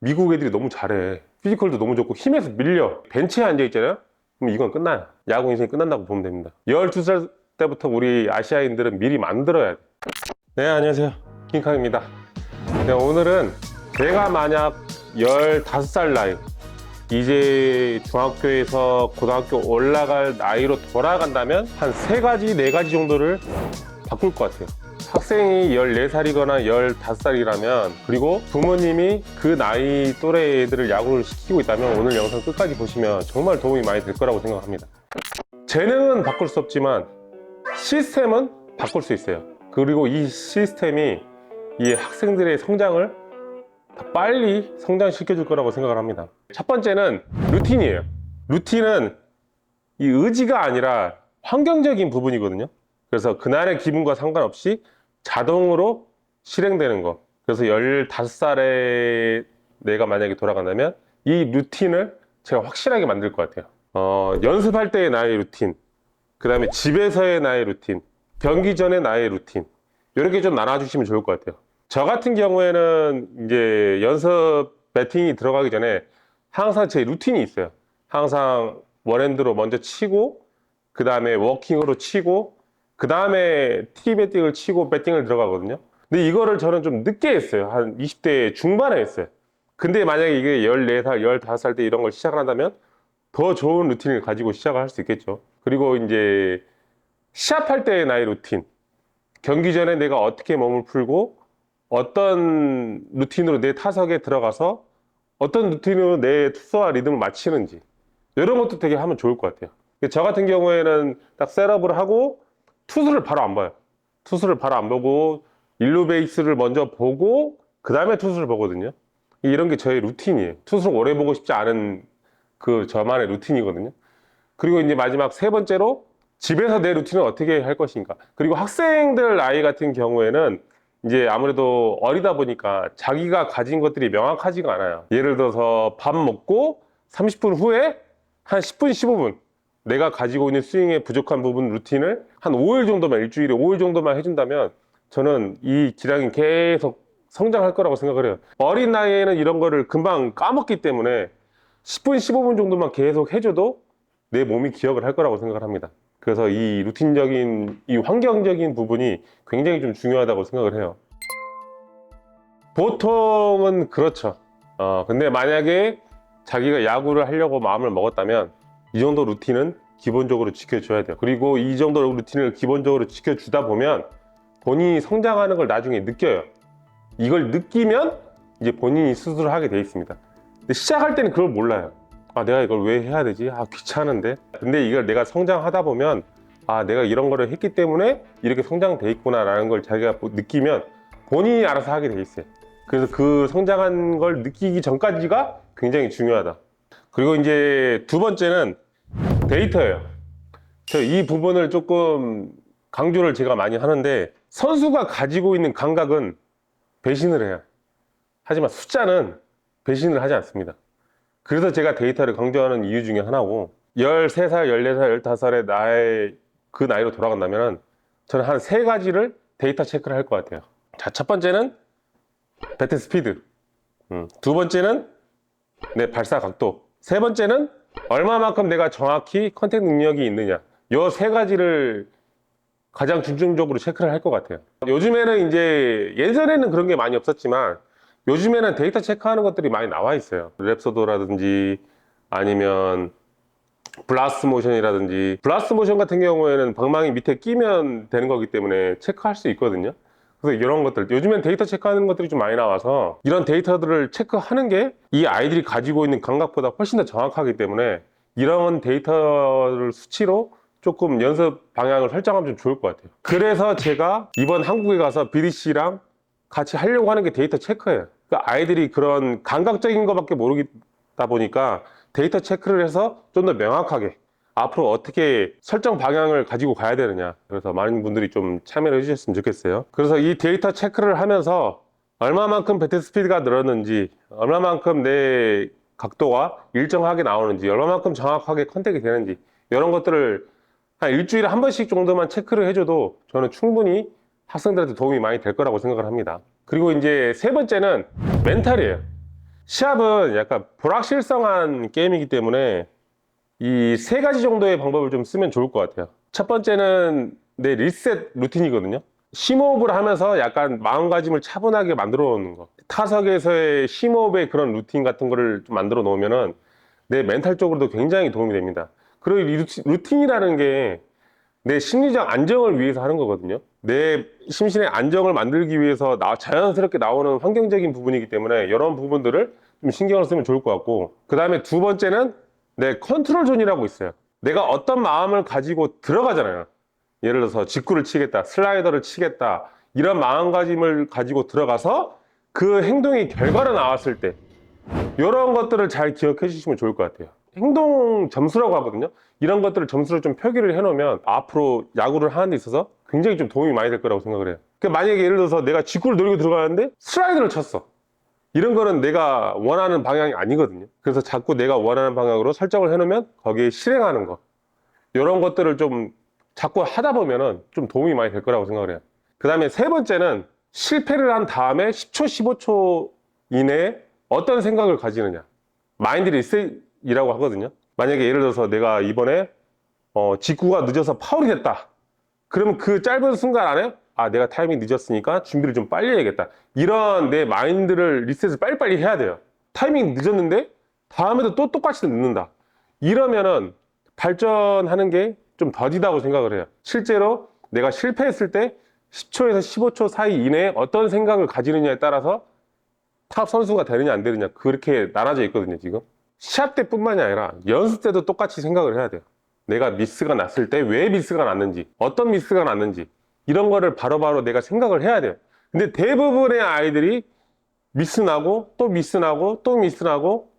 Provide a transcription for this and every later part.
미국 애들이 너무 잘해. 피지컬도 너무 좋고 힘에서 밀려. 벤치에 앉아있잖아요. 그럼 이건 끝나요. 야구 인생이 끝난다고 보면 됩니다. 12살 때부터 우리 아시아인들은 미리 만들어야 돼. 네, 안녕하세요. 킹캉입니다. 네, 오늘은 제가 만약 15살 나이, 이제 중학교에서 고등학교 올라갈 나이로 돌아간다면 한 3가지, 4가지 정도를 바꿀 것 같아요. 학생이 14살이거나 15살이라면, 그리고 부모님이 그 나이 또래 애들을 야구를 시키고 있다면 오늘 영상 끝까지 보시면 정말 도움이 많이 될 거라고 생각합니다. 재능은 바꿀 수 없지만 시스템은 바꿀 수 있어요. 그리고 이 시스템이 이 학생들의 성장을 더 빨리 성장시켜 줄 거라고 생각을 합니다. 첫 번째는 루틴이에요. 루틴은 이 의지가 아니라 환경적인 부분이거든요. 그래서 그날의 기분과 상관없이 자동으로 실행되는 거. 그래서 15살에 내가 만약에 돌아간다면 이 루틴을 제가 확실하게 만들 것 같아요. 연습할 때의 나의 루틴, 그 다음에 집에서의 나의 루틴, 경기 전의 나의 루틴, 이렇게 좀 나눠주시면 좋을 것 같아요. 저 같은 경우에는 이제 연습 배팅이 들어가기 전에 항상 제 루틴이 있어요. 항상 원핸드로 먼저 치고, 그 다음에 워킹으로 치고, 그 다음에 티 배팅을 치고 배팅을 들어가거든요. 근데 이거를 저는 좀 늦게 했어요. 한 20대 중반에 했어요. 근데 만약에 이게 14살, 15살 때 이런 걸 시작을 한다면 더 좋은 루틴을 가지고 시작을 할 수 있겠죠. 그리고 이제 시합할 때의 나의 루틴, 경기 전에 내가 어떻게 몸을 풀고 어떤 루틴으로 내 타석에 들어가서 어떤 루틴으로 내 투수와 리듬을 맞추는지, 이런 것도 되게 하면 좋을 것 같아요. 저 같은 경우에는 딱 셋업을 하고 투수를 바로 안 봐요. 투수를 바로 안 보고 1루 베이스를 먼저 보고 그 다음에 투수를 보거든요. 이런 게 저의 루틴이에요. 투수를 오래 보고 싶지 않은 그 저만의 루틴이거든요. 그리고 이제 마지막 3번째로 집에서 내 루틴을 어떻게 할 것인가. 그리고 학생들 아이 같은 경우에는 이제 아무래도 어리다 보니까 자기가 가진 것들이 명확하지가 않아요. 예를 들어서 밥 먹고 30분 후에 한 10분, 15분 내가 가지고 있는 스윙의 부족한 부분 루틴을 한 5일 정도만, 일주일에 5일 정도만 해준다면 저는 이 기량이 계속 성장할 거라고 생각을 해요. 어린 나이에는 이런 거를 금방 까먹기 때문에 10분, 15분 정도만 계속 해줘도 내 몸이 기억을 할 거라고 생각을 합니다. 그래서 이 루틴적인, 이 환경적인 부분이 굉장히 좀 중요하다고 생각을 해요. 보통은 그렇죠. 근데 만약에 자기가 야구를 하려고 마음을 먹었다면 이 정도 루틴은 기본적으로 지켜줘야 돼요. 그리고 이 정도 루틴을 기본적으로 지켜주다 보면 본인이 성장하는 걸 나중에 느껴요. 이걸 느끼면 이제 본인이 스스로 하게 돼 있습니다. 근데 시작할 때는 그걸 몰라요. 내가 이걸 왜 해야 되지? 귀찮은데. 근데 이걸 내가 성장하다 보면 내가 이런 거를 했기 때문에 이렇게 성장돼 있구나 라는 걸 자기가 느끼면 본인이 알아서 하게 돼 있어요. 그래서 그 성장한 걸 느끼기 전까지가 굉장히 중요하다. 그리고 이제 2번째는 데이터예요. 이 부분을 조금 강조를 제가 많이 하는데, 선수가 가지고 있는 감각은 배신을 해요. 하지만 숫자는 배신을 하지 않습니다. 그래서 제가 데이터를 강조하는 이유 중에 하나고, 13살, 14살, 15살의 나의 그 나이로 돌아간다면 저는 한 3가지를 데이터 체크를 할 것 같아요. 자, 첫 번째는 배트 스피드, 2번째는 내 발사 각도, 3번째는 얼마만큼 내가 정확히 컨택 능력이 있느냐. 이 3가지를 가장 중점적으로 체크를 할 것 같아요. 요즘에는 이제 예전에는 그런 게 많이 없었지만 요즘에는 데이터 체크하는 것들이 많이 나와 있어요. 랩소도라든지 아니면 블라스트 모션이라든지. 블라스트 모션 같은 경우에는 방망이 밑에 끼면 되는 거기 때문에 체크할 수 있거든요. 그래서 이런 것들, 요즘엔 데이터 체크하는 것들이 좀 많이 나와서 이런 데이터들을 체크하는 게 이 아이들이 가지고 있는 감각보다 훨씬 더 정확하기 때문에 이런 데이터를 수치로 조금 연습 방향을 설정하면 좀 좋을 것 같아요. 그래서 제가 이번 한국에 가서 BDC랑 같이 하려고 하는 게 데이터 체크예요. 그러니까 아이들이 그런 감각적인 것밖에 모르다 보니까 데이터 체크를 해서 좀 더 명확하게 앞으로 어떻게 설정 방향을 가지고 가야 되느냐. 그래서 많은 분들이 좀 참여를 해주셨으면 좋겠어요. 그래서 이 데이터 체크를 하면서 얼마만큼 배트 스피드가 늘었는지, 얼마만큼 내 각도가 일정하게 나오는지, 얼마만큼 정확하게 컨택이 되는지, 이런 것들을 한 일주일에 한 번씩 정도만 체크를 해줘도 저는 충분히 학생들한테 도움이 많이 될 거라고 생각을 합니다. 그리고 이제 3번째는 멘탈이에요. 시합은 약간 불확실성한 게임이기 때문에 이 세 가지 정도의 방법을 좀 쓰면 좋을 것 같아요. 첫 번째는 내 리셋 루틴이거든요. 심호흡을 하면서 약간 마음가짐을 차분하게 만들어 놓는 거. 타석에서의 심호흡의 그런 루틴 같은 거를 좀 만들어 놓으면은 내 멘탈적으로도 굉장히 도움이 됩니다. 그리고 이 루틴이라는 게 내 심리적 안정을 위해서 하는 거거든요. 내 심신의 안정을 만들기 위해서 자연스럽게 나오는 환경적인 부분이기 때문에 이런 부분들을 좀 신경을 쓰면 좋을 것 같고, 그 다음에 두 번째는 내 컨트롤 존이라고 있어요. 내가 어떤 마음을 가지고 들어가잖아요. 예를 들어서 직구를 치겠다, 슬라이더를 치겠다, 이런 마음가짐을 가지고 들어가서 그 행동이 결과로 나왔을 때 이런 것들을 잘 기억해 주시면 좋을 것 같아요. 행동 점수라고 하거든요. 이런 것들을 점수로 좀 표기를 해 놓으면 앞으로 야구를 하는 데 있어서 굉장히 좀 도움이 많이 될 거라고 생각을 해요. 그러니까 만약에 예를 들어서 내가 직구를 노리고 들어가는데 슬라이드를 쳤어. 이런 거는 내가 원하는 방향이 아니거든요. 그래서 자꾸 내가 원하는 방향으로 설정을 해 놓으면 거기에 실행하는 거, 이런 것들을 좀 자꾸 하다 보면은 좀 도움이 많이 될 거라고 생각을 해요. 그 다음에 세 번째는 실패를 한 다음에 10초, 15초 이내에 어떤 생각을 가지느냐. 마인드 리셋이라고 하거든요. 만약에 예를 들어서 내가 이번에 직구가 늦어서 파울이 됐다. 그러면 그 짧은 순간 안에 내가 타이밍 늦었으니까 준비를 좀 빨리 해야겠다. 이런 내 마인드를 리셋을 빨리빨리 해야 돼요. 타이밍 늦었는데 다음에도 또 똑같이 늦는다. 이러면은 발전하는 게 좀 더디다고 생각을 해요. 실제로 내가 실패했을 때 10초에서 15초 사이 이내에 어떤 생각을 가지느냐에 따라서 탑 선수가 되느냐 안 되느냐, 그렇게 나눠져 있거든요. 지금 시합 때뿐만이 아니라 연습 때도 똑같이 생각을 해야 돼요. 내가 미스가 났을 때 왜 미스가 났는지, 어떤 미스가 났는지, 이런 거를 바로바로 내가 생각을 해야 돼요. 근데 대부분의 아이들이 미스 나고 또 미스 나고 또 미스 나고,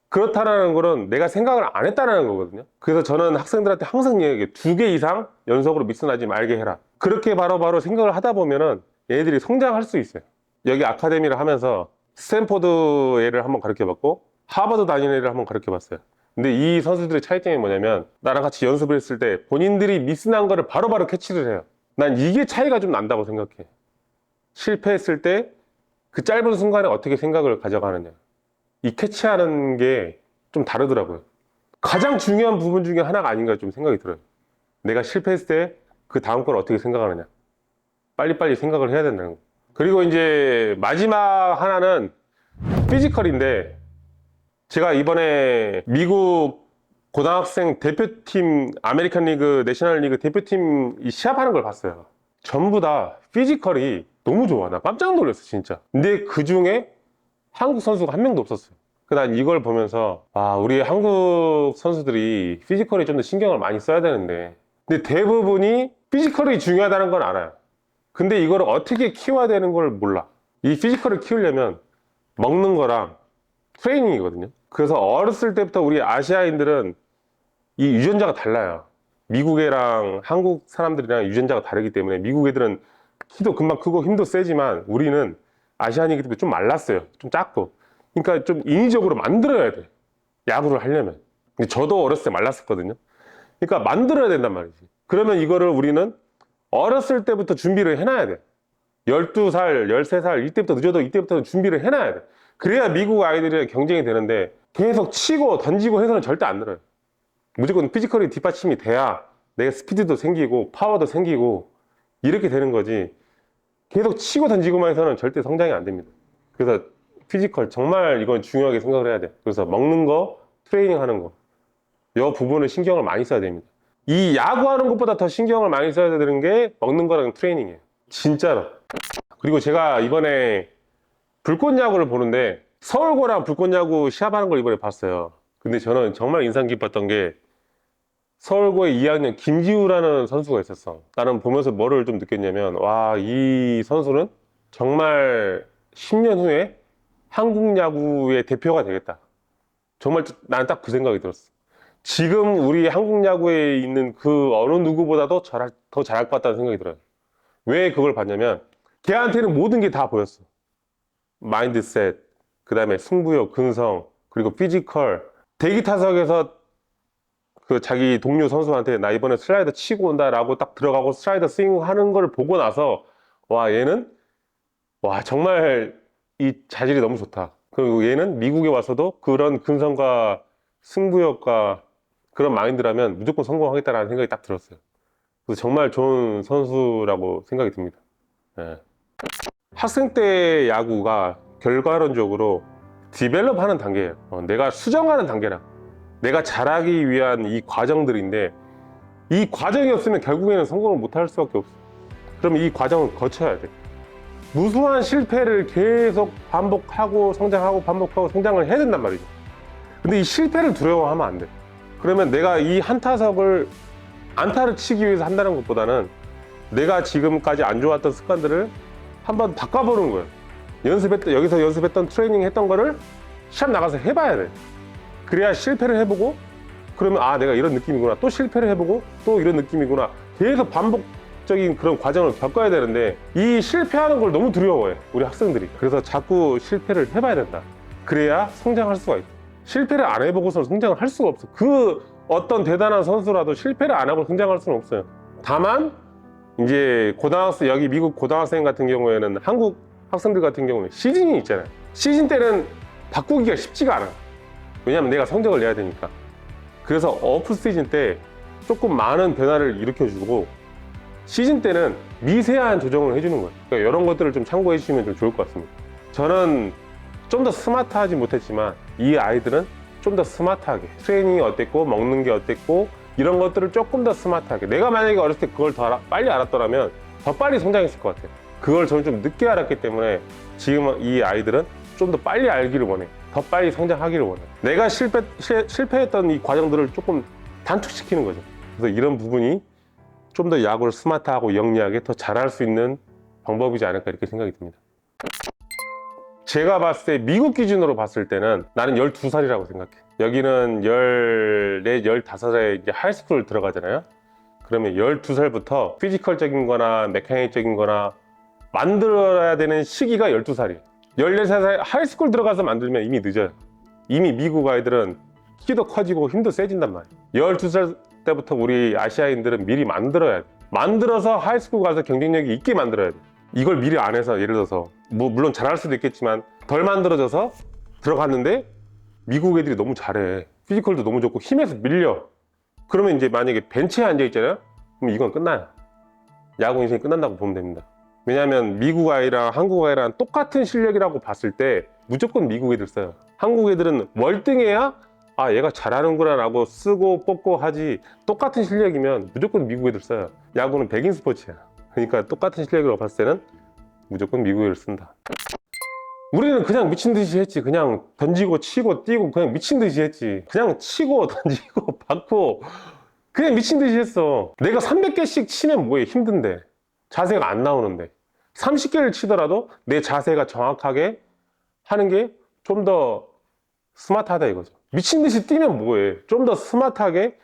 그렇다라는 거는 내가 생각을 안 했다는 거거든요. 그래서 저는 학생들한테 항상 얘기해요. 2개 이상 연속으로 미스 나지 말게 해라. 그렇게 바로바로 생각을 하다 보면은 얘들이 성장할 수 있어요. 여기 아카데미를 하면서 스탠포드 애를 한번 가르쳐 봤고 하버드 다니는 애를 한번 가르쳐 봤어요. 근데 이 선수들의 차이점이 뭐냐면, 나랑 같이 연습을 했을 때 본인들이 미스 난 거를 바로바로 캐치를 해요. 난 이게 차이가 좀 난다고 생각해. 실패했을 때 그 짧은 순간에 어떻게 생각을 가져가느냐, 이 캐치하는 게 좀 다르더라고요. 가장 중요한 부분 중에 하나가 아닌가 좀 생각이 들어요. 내가 실패했을 때 그 다음 걸 어떻게 생각하느냐, 빨리빨리 생각을 해야 된다는 거. 그리고 이제 마지막 하나는 피지컬인데, 제가 이번에 미국 고등학생 대표팀, 아메리칸 리그, 내셔널 리그 대표팀 이 시합하는 걸 봤어요. 전부 다 피지컬이 너무 좋아. 나 깜짝 놀랐어 진짜. 근데 그 중에 한국 선수가 한 명도 없었어요. 난 이걸 보면서 우리 한국 선수들이 피지컬에 좀 더 신경을 많이 써야 되는데, 근데 대부분이 피지컬이 중요하다는 건 알아요. 근데 이걸 어떻게 키워야 되는 걸 몰라. 이 피지컬을 키우려면 먹는 거랑 트레이닝이거든요. 그래서 어렸을 때부터 우리 아시아인들은 이 유전자가 달라요. 미국 애랑 한국 사람들이랑 유전자가 다르기 때문에, 미국 애들은 키도 금방 크고 힘도 세지만 우리는 아시안이기 때문에 좀 말랐어요. 좀 작고. 그러니까 좀 인위적으로 만들어야 돼, 야구를 하려면. 근데 저도 어렸을 때 말랐었거든요. 그러니까 만들어야 된단 말이지. 그러면 이거를 우리는 어렸을 때부터 준비를 해놔야 돼. 12살, 13살 이때부터, 늦어도 이때부터 준비를 해놔야 돼. 그래야 미국 아이들이랑 경쟁이 되는데, 계속 치고 던지고 해서는 절대 안 늘어요. 무조건 피지컬이 뒷받침이 돼야 내가 스피드도 생기고 파워도 생기고 이렇게 되는 거지, 계속 치고 던지고만 해서는 절대 성장이 안 됩니다. 그래서 피지컬 정말 이건 중요하게 생각을 해야 돼. 그래서 먹는 거, 트레이닝 하는 거, 이 부분을 신경을 많이 써야 됩니다. 이 야구하는 것보다 더 신경을 많이 써야 되는 게 먹는 거랑 트레이닝이에요, 진짜로. 그리고 제가 이번에 불꽃야구를 보는데, 서울고랑 불꽃야구 시합하는 걸 이번에 봤어요. 근데 저는 정말 인상 깊었던 게, 서울고의 2학년 김지우라는 선수가 있었어. 나는 보면서 뭐를 좀 느꼈냐면, 이 선수는 정말 10년 후에 한국 야구의 대표가 되겠다. 정말 나는 딱 그 생각이 들었어. 지금 우리 한국 야구에 있는 그 어느 누구보다도 더 잘할 것 같다는 생각이 들어요. 왜 그걸 봤냐면, 걔한테는 모든 게 다 보였어. 마인드셋, 그 다음에 승부욕, 근성, 그리고 피지컬. 대기 타석에서 그 자기 동료 선수한테 나 이번에 슬라이더 치고 온다 라고 딱 들어가고 슬라이더 스윙 하는 걸 보고 나서, 얘는 정말 이 자질이 너무 좋다. 그리고 얘는 미국에 와서도 그런 근성과 승부욕과 그런 마인드라면 무조건 성공하겠다라는 생각이 딱 들었어요. 그래서 정말 좋은 선수라고 생각이 듭니다. 예. 학생 때 야구가 결과론적으로 디벨롭 하는 단계예요. 내가 수정하는 단계라. 내가 잘하기 위한 이 과정들인데, 이 과정이 없으면 결국에는 성공을 못할 수밖에 없어. 그러면 이 과정을 거쳐야 돼. 무수한 실패를 계속 반복하고 성장하고 반복하고 성장을 해야 된단 말이죠. 근데 이 실패를 두려워하면 안 돼. 그러면 내가 이 한 타석을 안타를 치기 위해서 한다는 것보다는 내가 지금까지 안 좋았던 습관들을 한번 바꿔보는 거예요. 여기서 연습했던 트레이닝 했던 거를 시합 나가서 해봐야 돼. 그래야 실패를 해보고, 그러면 아, 내가 이런 느낌이구나. 또 실패를 해보고, 또 이런 느낌이구나. 계속 반복적인 그런 과정을 겪어야 되는데, 이 실패하는 걸 너무 두려워해, 우리 학생들이. 그래서 자꾸 실패를 해봐야 된다. 그래야 성장할 수가 있다. 실패를 안 해보고서 성장을 할 수가 없어. 그 어떤 대단한 선수라도 실패를 안 하고 성장할 수는 없어요. 다만 이제 여기 미국 고등학생 같은 경우에는 한국 학생들 같은 경우는 시즌이 있잖아요. 시즌 때는 바꾸기가 쉽지가 않아. 왜냐면 내가 성적을 내야 되니까. 그래서 오프 시즌 때 조금 많은 변화를 일으켜주고, 시즌 때는 미세한 조정을 해주는 거예요. 그러니까 이런 것들을 좀 참고해 주시면 좀 좋을 것 같습니다. 저는 좀 더 스마트하지 못했지만 이 아이들은 좀 더 스마트하게, 트레이닝이 어땠고 먹는 게 어땠고 이런 것들을 조금 더 스마트하게, 내가 만약에 어렸을 때 그걸 더 빨리 알았더라면 더 빨리 성장했을 것 같아요. 그걸 저는 좀 늦게 알았기 때문에 지금 이 아이들은 좀 더 빨리 알기를 원해. 더 빨리 성장하기를 원해. 내가 실패했던 이 과정들을 조금 단축시키는 거죠. 그래서 이런 부분이 좀 더 야구를 스마트하고 영리하게 더 잘할 수 있는 방법이지 않을까 이렇게 생각이 듭니다. 제가 봤을 때 미국 기준으로 봤을 때는 나는 12살이라고 생각해. 여기는 14, 15살에 이제 하이스쿨 들어가잖아요. 그러면 12살부터 피지컬적인 거나 메카닉적인 거나 만들어야 되는 시기가 12살이에요. 14살 하이스쿨 들어가서 만들면 이미 늦어요. 이미 미국 아이들은 키도 커지고 힘도 세진단 말이에요. 12살 때부터 우리 아시아인들은 미리 만들어야 돼. 만들어서 하이스쿨 가서 경쟁력이 있게 만들어야 돼. 이걸 미리 안 해서, 예를 들어서 물론 잘할 수도 있겠지만 덜 만들어져서 들어갔는데 미국 애들이 너무 잘해. 피지컬도 너무 좋고 힘에서 밀려. 그러면 이제 만약에 벤치에 앉아 있잖아요. 그럼 이건 끝나요. 야구 인생이 끝난다고 보면 됩니다. 왜냐하면 미국 아이랑 한국 아이랑 똑같은 실력이라고 봤을 때 무조건 미국 애들 써요. 한국 애들은 월등해야 아, 얘가 잘하는구나 라고 쓰고 뽑고 하지, 똑같은 실력이면 무조건 미국 애들 써요. 야구는 백인 스포츠야. 그러니까 똑같은 실력이라고 봤을 때는 무조건 미국 애를 쓴다. 우리는 그냥 미친 듯이 했지. 그냥 던지고 치고 뛰고 그냥 미친 듯이 했지. 그냥 치고 던지고 받고 그냥 미친 듯이 했어. 내가 300개씩 치면 뭐해, 힘든데. 자세가 안 나오는데. 30개를 치더라도 내 자세가 정확하게 하는 게 좀 더 스마트하다 이거죠. 미친 듯이 뛰면 뭐해. 좀 더 스마트하게,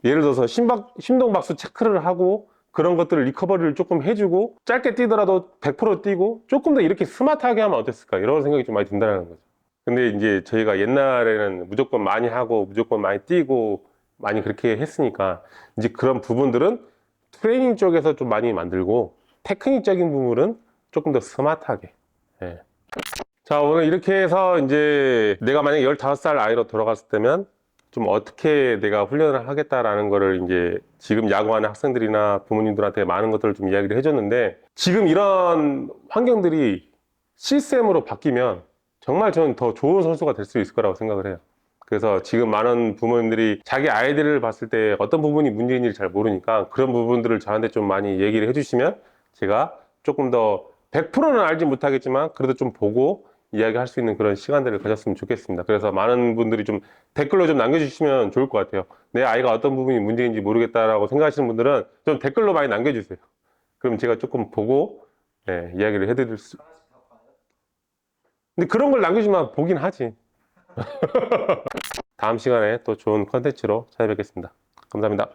예를 들어서 심동박수 체크를 하고 그런 것들을 리커버리를 조금 해주고, 짧게 뛰더라도 100% 뛰고 조금 더 이렇게 스마트하게 하면 어땠을까, 이런 생각이 좀 많이 든다는 거죠. 근데 이제 저희가 옛날에는 무조건 많이 하고 무조건 많이 뛰고 많이 그렇게 했으니까 이제 그런 부분들은 트레이닝 쪽에서 좀 많이 만들고, 테크닉적인 부분은 조금 더 스마트하게. 예. 자, 오늘 이렇게 해서 이제 내가 만약에 15살 아이로 돌아갔을 때면 좀 어떻게 내가 훈련을 하겠다라는 거를 이제 지금 야구하는 학생들이나 부모님들한테 많은 것들을 좀 이야기를 해줬는데, 지금 이런 환경들이 시스템으로 바뀌면 정말 저는 더 좋은 선수가 될 수 있을 거라고 생각을 해요. 그래서 지금 많은 부모님들이 자기 아이들을 봤을 때 어떤 부분이 문제인지를 잘 모르니까 그런 부분들을 저한테 좀 많이 얘기를 해주시면 제가 조금 더 100%는 알지 못하겠지만 그래도 좀 보고 이야기할 수 있는 그런 시간들을 가졌으면 좋겠습니다. 그래서 많은 분들이 좀 댓글로 좀 남겨주시면 좋을 것 같아요. 내 아이가 어떤 부분이 문제인지 모르겠다라고 생각하시는 분들은 좀 댓글로 많이 남겨주세요. 그럼 제가 조금 보고 이야기를 해드릴 수. 근데 그런 걸 남겨주면 보긴 하지. 다음 시간에 또 좋은 컨텐츠로 찾아뵙겠습니다. 감사합니다.